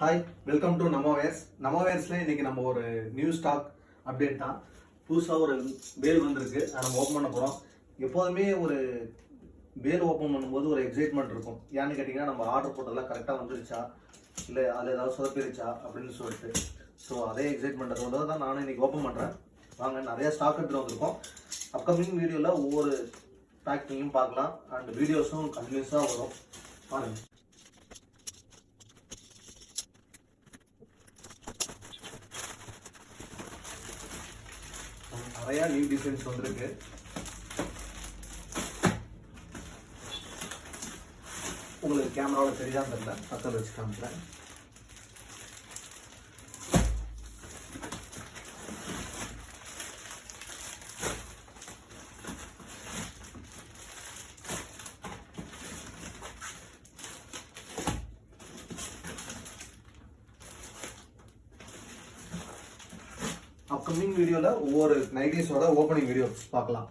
Hi, welcome to Namoverse. நமோவேர்ஸில் இன்றைக்கி நம்ம ஒரு நியூ ஸ்டாக் அப்டேட் தான். புதுசாக ஒரு பேல் வந்திருக்கு, அதை நம்ம ஓப்பன் பண்ண போகிறோம். எப்போதுமே ஒரு பேல் ஓப்பன் பண்ணும்போது ஒரு எக்ஸைட்மெண்ட் இருக்கும். ஏன்னு கேட்டிங்கன்னா, நம்ம ஆர்டர் போட்டதெல்லாம் கரெக்டாக வந்துருச்சா, இல்லை அதில் ஏதாவது சொதப்பிருச்சா அப்படின்னு சொல்லிட்டு. ஸோ அதே எக்ஸைட்மெண்ட்டோட தான் நானும் இன்றைக்கி ஓப்பன் பண்ணுறேன். வாங்க, நிறையா ஸ்டாக் எடுத்துகிட்டு வந்திருக்கோம். அப்கமிங் வீடியோவில் ஒவ்வொரு பேக்கிங்கும் பார்க்கலாம் அண்ட் வீடியோஸும் கண்டினியூஸாக வரும். பாருங்கள். நிறையா நியூ டிசைன்ஸ் வந்திருக்கு. உங்களுக்கு கேமராவில் தெரியாமல் தெரியல, பக்கத்தில் வச்சு காமிக்கிறேன். அப்கமிங் வீடியோவில் ஒவ்வொரு நைட்டிஸோட ஓப்பனிங் வீடியோ பார்க்கலாம்.